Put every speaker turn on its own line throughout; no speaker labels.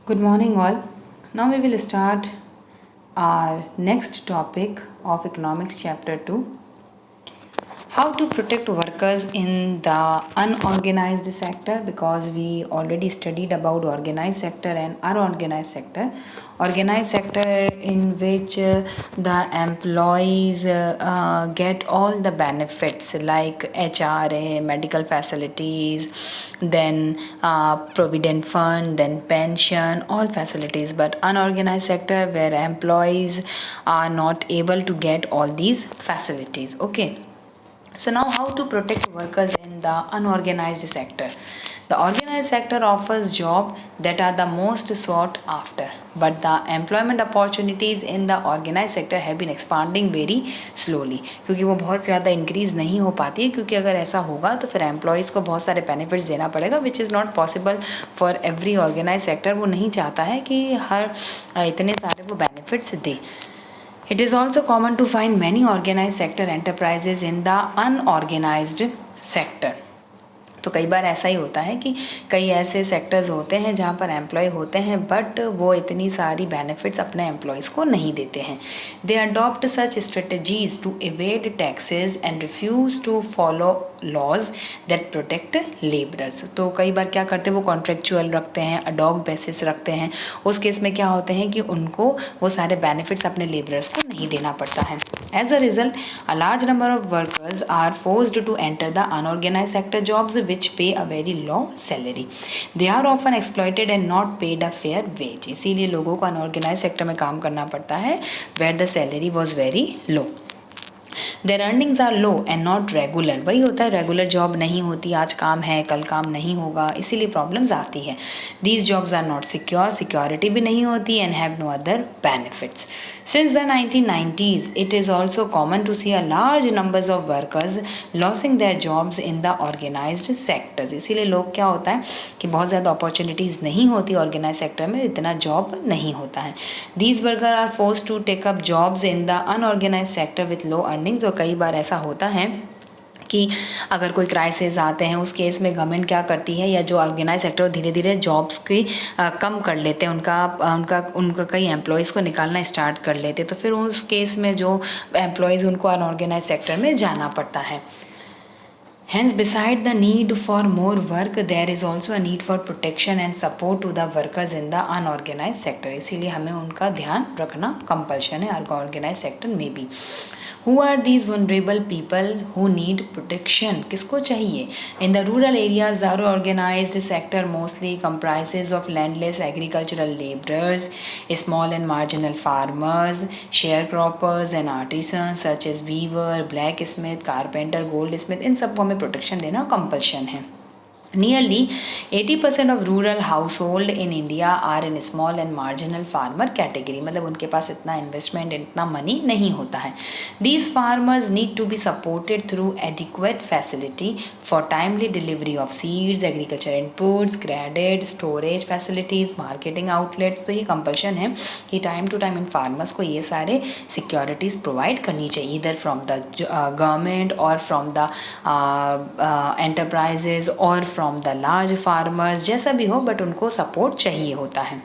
Good morning, all. Now we will start our next topic of Economics, Chapter 2. How to protect workers in the unorganized sector, because we already studied about organized sector and unorganized sector. Organized sector in which the employees get all the benefits like HRA, medical facilities, then provident fund, then pension, all facilities. But unorganized sector where employees are not able to get all these facilities. Okay. So now how to protect workers in the unorganized sector? The organized sector offers jobs that are the most sought after, but the employment opportunities in the organized sector have been expanding very slowly, क्योंकि वो बहुत ज़्यादा increase नहीं हो पाती है, क्योंकि अगर ऐसा होगा तो फिर एम्प्लॉयज़ को बहुत सारे बेनिफिट्स देना पड़ेगा, which is not possible for every organise sector. वो नहीं चाहता है कि हर इतने सारे वो बेनिफिट्स दे. It is also common to find many organized sector enterprises in the unorganized sector. तो कई बार ऐसा ही होता है कि कई ऐसे सेक्टर्स होते हैं जहाँ पर एम्प्लॉय होते हैं बट वो इतनी सारी बेनिफिट्स अपने एम्प्लॉयज़ को नहीं देते हैं. They adopt such strategies to avoid taxes and refuse to follow laws that protect labourers. तो कई बार क्या करते हैं, वो कॉन्ट्रेक्चुअल रखते हैं, अडॉक बेसिस रखते हैं. उस केस में क्या होते हैं कि उनको वो सारे बेनिफिट्स अपने लेबरर्स को नहीं देना पड़ता है. As a result a large number of workers are forced to enter the unorganised sector jobs which pay a very low salary. They are often exploited and not paid a fair wage. इसीलिए लोगों को unorganised sector में काम करना पड़ता है where the salary was very low. Their earnings are low and not regular. वही होता है, रेगुलर जॉब नहीं होती, आज काम है कल काम नहीं होगा, इसीलिए प्रॉब्लम्स आती है. These jobs are not secure, security भी नहीं होती and have no other benefits. Since the 1990s, it is also common to see a large numbers of workers losing their jobs in the organized sectors. इसीलिए लोग क्या होता है कि बहुत ज़्यादा अपॉर्चुनिटीज़ नहीं होती ऑर्गेनाइज सेक्टर में, इतना जॉब नहीं होता है. These workers are forced to take up jobs in the unorganized sector with low earnings. और कई बार ऐसा होता है कि अगर कोई क्राइसिस आते हैं उस केस में गवर्नमेंट क्या करती है, या जो ऑर्गेनाइज सेक्टर धीरे धीरे जॉब्स की कम कर लेते हैं, उनका कई एम्प्लॉयज़ को निकालना स्टार्ट कर लेते हैं. तो फिर उस केस में जो एम्प्लॉयज़ उनको अनऑर्गेनाइज सेक्टर में जाना पड़ता है. Hence, beside the need for more work, there is also a need for protection and support to the workers in the unorganized sector. इसीलिए हमें उनका ध्यान रखना कंपल्शन है अनऑर्गेनाइज सेक्टर में भी. Who are these vulnerable people who need protection? किसको चाहिए? In the rural areas, the unorganized sector mostly comprises of landless agricultural laborers, small and marginal farmers, sharecroppers and artisans such as weaver, blacksmith, carpenter, goldsmith. इन सबको हमें protection देना compulsion है. Nearly 80% of rural household in India are in small and marginal farmer category. मतलब उनके पास इतना investment इतना money नहीं होता है. These farmers need to be supported through adequate facility for timely delivery of seeds, agriculture inputs, credit, storage facilities, marketing outlets. तो ये compulsion है कि time to time in farmers को ये सारे securities provide करनी चाहिए, either from the government or from the enterprises or from the large farmers, जैसा भी हो बट उनको सपोर्ट चाहिए होता है.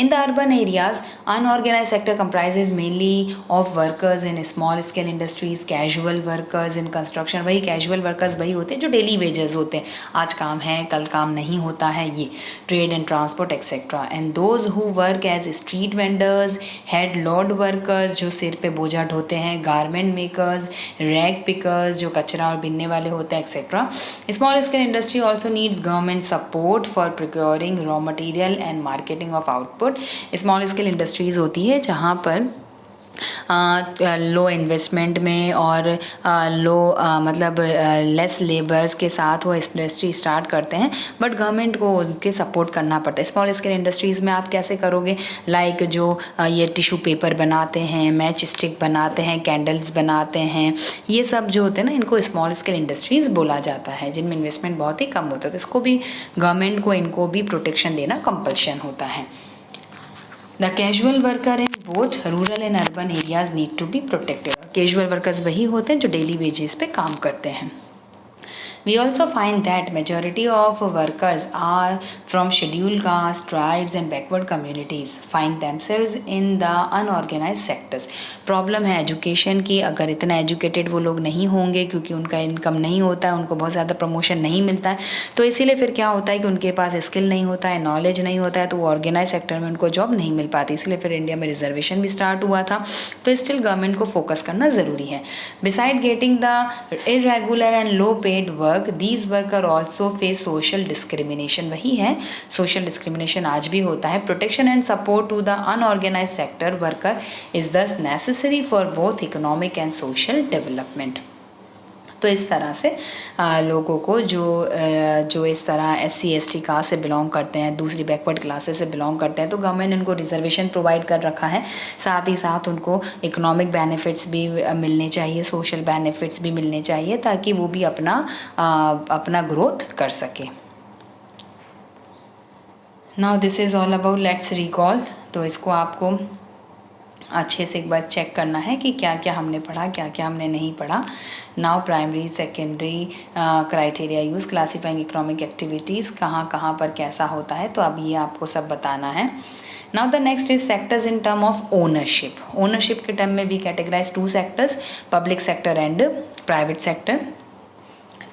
In the urban areas, unorganized sector comprises mainly of workers in small scale industries, casual workers in construction. वही casual workers वही होते हैं जो daily wages होते हैं, आज काम है कल काम नहीं होता है, ये trade and transport etc. And those who work as street vendors, head load workers जो सिर पे बोझा ढोते हैं, garment makers, rag pickers जो कचरा और बिनने वाले होते हैं etc. Small scale industry also needs government support for procuring raw material and marketing of output. Small scale industries होती है जहाँ पर लो इन्वेस्टमेंट में और लो मतलब लेस लेबर्स के साथ वो इंडस्ट्री स्टार्ट करते हैं, बट गवर्नमेंट को उनके सपोर्ट करना पड़ता है. स्मॉल स्केल इंडस्ट्रीज़ में आप कैसे करोगे, लाइक जो ये टिश्यू पेपर बनाते हैं, मैच स्टिक बनाते हैं, कैंडल्स बनाते हैं, ये सब जो होते हैं ना, इनको स्मॉल स्केल इंडस्ट्रीज़ बोला जाता है, जिनमें इन्वेस्टमेंट बहुत ही कम होता है. तो इसको भी गवर्नमेंट को इनको भी प्रोटेक्शन देना कंपल्शन होता है. The casual worker in both rural and urban areas need to be protected. Casual workers वही होते हैं जो डेली वेजेस पे काम करते हैं. We also find that majority of workers are from scheduled castes, tribes and backward communities find themselves in the unorganized sectors. Problem है education की, अगर इतना एजुकेटेड वो लोग नहीं होंगे क्योंकि उनका इनकम नहीं होता है, उनको बहुत ज़्यादा प्रमोशन नहीं मिलता है, तो इसीलिए फिर क्या होता है कि उनके पास स्किल नहीं होता है, नॉलेज नहीं होता है, तो वो ऑर्गेनाइज सेक्टर में उनको जॉब नहीं मिल पाती। इसलिए फिर इंडिया में रिजर्वेशन भी स्टार्ट हुआ था। तो स्टिल गवर्नमेंट को फोकस करना ज़रूरी है। Beside getting the irregular and low paid work, these worker also face social discrimination. वही है, सोशल डिस्क्रिमिनेशन आज भी होता है। Protection and support to the unorganised sector worker is thus necessary for both economic and social development. तो इस तरह से लोगों को जो इस तरह SC ST कास्ट से बिलोंग करते हैं, दूसरी बैकवर्ड क्लासेस से बिलोंग करते हैं, तो गवर्नमेंट उनको रिजर्वेशन प्रोवाइड कर रखा है। साथ ही साथ उनको इकोनॉमिक बेनिफिट्स भी मिलने चाहिए, सोशल बेनिफिट्स भी मिलने चाहिए, ताकि वो भी अपना ग्रोथ कर सके। Now this is all about let's recall. तो इसको आपको अच्छे से एक बार चेक करना है कि क्या क्या हमने पढ़ा, क्या क्या हमने नहीं पढ़ा। Now primary secondary criteria use, classifying economic activities, कहाँ कहाँ पर कैसा होता है, तो अब ये आपको सब बताना है। Now the next is sectors in term of ownership. Ownership के टर्म में भी categorise 2 sectors, public sector and private sector.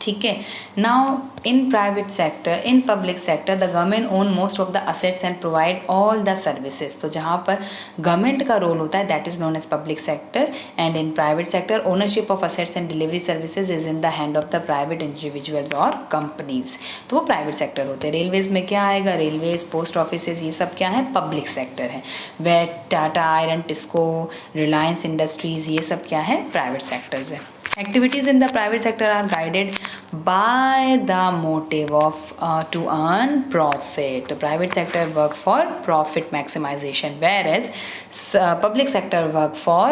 ठीक है। Now in private sector, in public sector the government own most of the assets and provide all the services. तो जहाँ पर government का role होता है that is known as public sector, and in private sector ownership of assets and delivery services is in the hand of the private individuals और companies. तो वो private sector होते हैं। रेलवेज में क्या आएगा, रेलवेज, पोस्ट ऑफिसेज, ये सब क्या है, पब्लिक सेक्टर है। वे टाटा आयरन, टिस्को, रिलायंस इंडस्ट्रीज, ये सब क्या है, प्राइवेट सेक्टर्स है। Activities in the private sector are guided by the motive of to earn profit. The private sector work for profit maximization, whereas public sector work for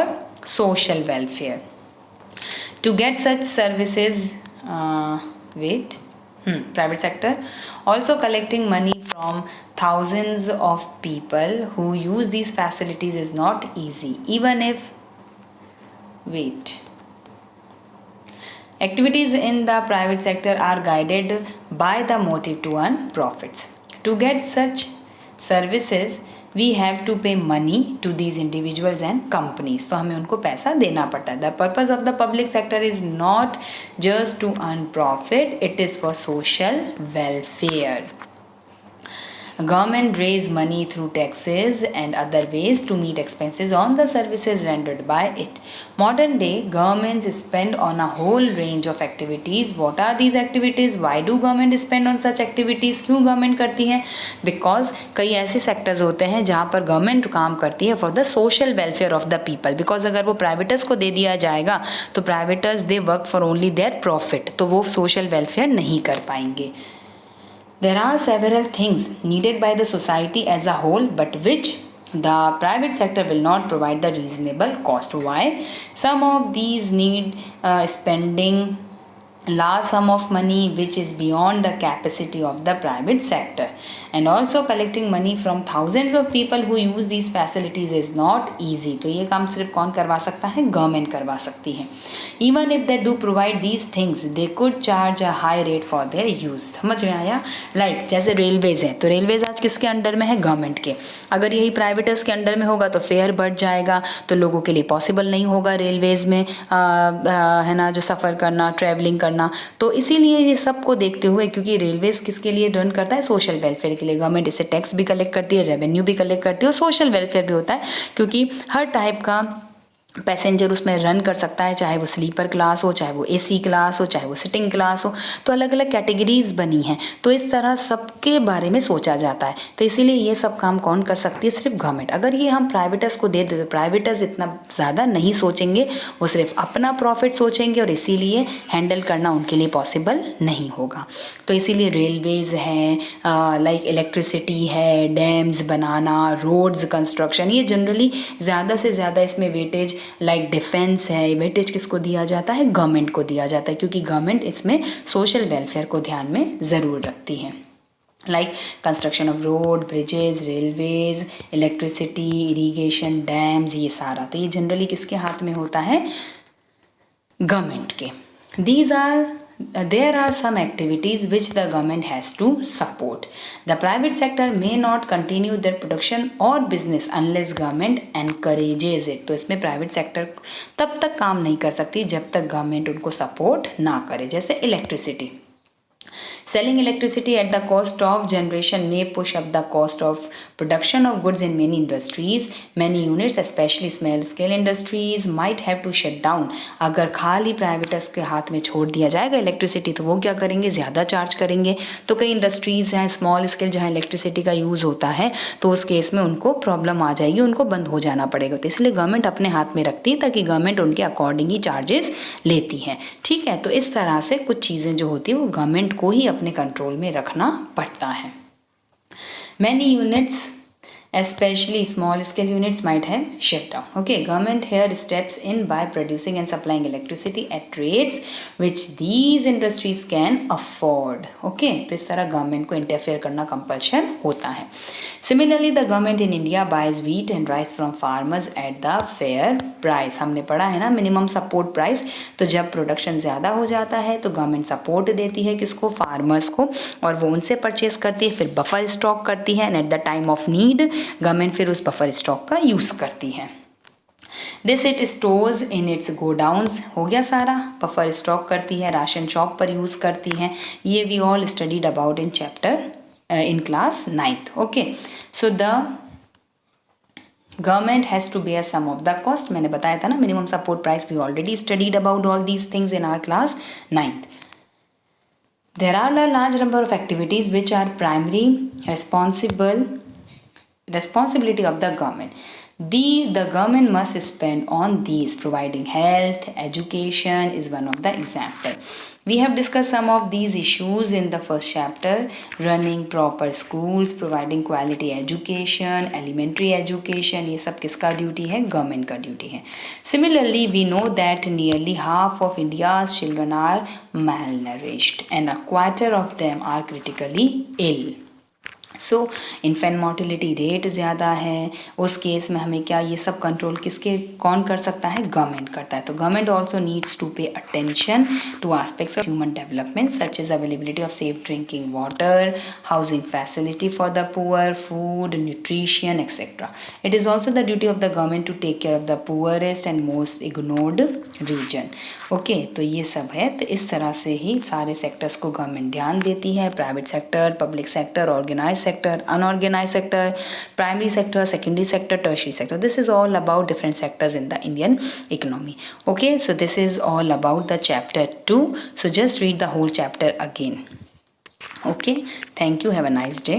social welfare. To get such services, private sector also collecting money from thousands of people who use these facilities is not easy, even if activities in the private sector are guided by the motive to earn profits. To get such services, we have to pay money to these individuals and companies. तो हमें उनको पैसा देना पड़ता है. The purpose of the public sector is not just to earn profit, it is for social welfare. Government raise money through taxes and other ways to meet expenses on the services rendered by it. Modern day governments spend on a whole range of activities. What are these activities? Why do government spend on such activities? क्यों government करती है? Because कई ऐसे sectors होते हैं जहाँ पर government काम करती है for the social welfare of the people. Because अगर वो प्राइवेटर्स को दे दिया जाएगा तो प्राइवेटर्स they work for only their profit, तो वो सोशल वेलफेयर नहीं कर पाएंगे। There are several things needed by the society as a whole, but which the private sector will not provide the reasonable cost. Why? Some of these need spending large sum of money which is beyond the capacity of the private sector, and also collecting money from thousands of people who use these facilities is not easy. तो ये काम सिर्फ कौन करवा सकता है? Government करवा सकती है। Even if they do provide these things, they could charge a high rate for their use. समझ में आया? Like जैसे रेलवेज है, तो रेलवेज आज किसके अंडर में है? गवर्नमेंट के। अगर यही प्राइवेटर्स के अंडर में होगा तो फेयर बढ़ जाएगा, तो लोगों के लिए पॉसिबल नहीं होगा रेलवेज में है ना, जो सफ़र करना, ट्रैवलिंग करना। तो इसीलिए ये सबको देखते हुए, क्योंकि रेलवेज किसके लिए रन करता है? सोशल वेलफेयर के लिए। गवर्नमेंट इससे टैक्स भी कलेक्ट करती है, रेवेन्यू भी कलेक्ट करती है, और सोशल वेलफेयर भी होता है, क्योंकि हर टाइप का पैसेंजर उसमें रन कर सकता है, चाहे वो स्लीपर क्लास हो, चाहे वो AC क्लास हो, चाहे वो सिटिंग क्लास हो। तो अलग अलग कैटेगरीज बनी हैं, तो इस तरह सबके बारे में सोचा जाता है। तो इसीलिए ये सब काम कौन कर सकती है? सिर्फ गवर्नमेंट। अगर ये हम प्राइवेटर्स को दे दे तो प्राइवेटर्स इतना ज़्यादा नहीं सोचेंगे, वो सिर्फ अपना प्रॉफिट सोचेंगे, और इसीलिए हैंडल करना उनके लिए पॉसिबल नहीं होगा। तो इसीलिए रेलवेज हैं, लाइक इलेक्ट्रिसिटी है, डैम्स बनाना, रोड्स कंस्ट्रक्शन, ये जनरली ज़्यादा से ज़्यादा इसमें वेटेज, लाइक डिफेंस है, वेटेज किसको दिया जाता है? गवर्नमेंट को दिया जाता है, क्योंकि गवर्नमेंट इसमें सोशल वेलफेयर को ध्यान में ज़रूर रखती है। Like construction of road, bridges, railways, electricity, irrigation, dams, ये सारा, तो ये जनरली किसके हाथ में होता है? गवर्नमेंट के। These are there are some activities which the government has to support. The private sector may not continue their production or business unless government encourages it. तो इसमें प्राइवेट सेक्टर तब तक काम नहीं कर सकती जब तक गवर्नमेंट उनको सपोर्ट ना करे. जैसे electricity, selling electricity at the cost of generation may push up the cost of production of goods in many industries. Many units, especially small scale industries, might have to shut down. अगर खाली प्राइवेटर्स के हाथ में छोड़ दिया जाएगा electricity तो वो क्या करेंगे, ज़्यादा चार्ज करेंगे. तो कई इंडस्ट्रीज़ हैं स्मॉल स्केल जहाँ इलेक्ट्रिसिटी का यूज़ होता है तो उस केस में उनको प्रॉब्लम आ जाएगी, उनको बंद हो जाना पड़ेगा. तो इसलिए गवर्नमेंट अपने हाथ में रखती है ताकि गवर्नमेंट उनके अकॉर्डिंग ही चार्जेस लेती है. ठीक है, तो इस तरह से कुछ चीज़ें जो होती है वो गवर्नमेंट को ही अपने कंट्रोल में रखना पड़ता है. Many units, especially small scale units, might have shut down. Okay, government here steps in by producing and supplying electricity at rates which these industries can afford. Okay, तो इस तरह गवर्नमेंट को इंटरफेयर करना compulsion होता है. Similarly, the government in India buys wheat and rice from farmers at the fair price. हमने पढ़ा है ना मिनिमम सपोर्ट प्राइस. तो जब प्रोडक्शन ज़्यादा हो जाता है तो गवर्नमेंट सपोर्ट देती है किसको, फार्मर्स को, और वो उनसे परचेस करती है, फिर बफर स्टॉक करती है and at the time of need government फिर उस बफर स्टॉक का यूज़ करती है. This it stores in its godowns. हो गया सारा. बफर स्टॉक करती है, राशन शॉप पर यूज़ करती है. ये we all studied about in chapter in class 9th. Okay, so the government has to bear some of the cost. मैंने बताया था ना minimum support price, we already studied about all these things in our class 9th. There are a large number of activities which are primary responsibility of the government. The government must spend on these. Providing health, education is one of the example. We have discussed some of these issues in the first chapter. Running proper schools, providing quality education, elementary education, ये सब किसका duty है, government का duty है. Similarly, we know that nearly half of India's children are malnourished and a quarter of them are critically ill. So infant mortality rate ज़्यादा है. उस case में हमें क्या ये सब कंट्रोल कौन कर सकता है, गवर्नमेंट करता है. तो government also needs to pay attention to aspects of human development such as availability of safe drinking water, housing facility for the poor, food, nutrition etcetera. It is also the duty of the government to take care of the poorest and most ignored region. Okay, तो ये सब है. तो इस तरह से ही सारे sectors को गवर्नमेंट ध्यान देती है. Private sector, public sector, organise sector, unorganized sector, primary sector, secondary sector, tertiary sector. This is all about different sectors in the Indian economy. Okay, so this is all about the chapter 2. So just read the whole chapter again. Okay, thank you. Have a nice day.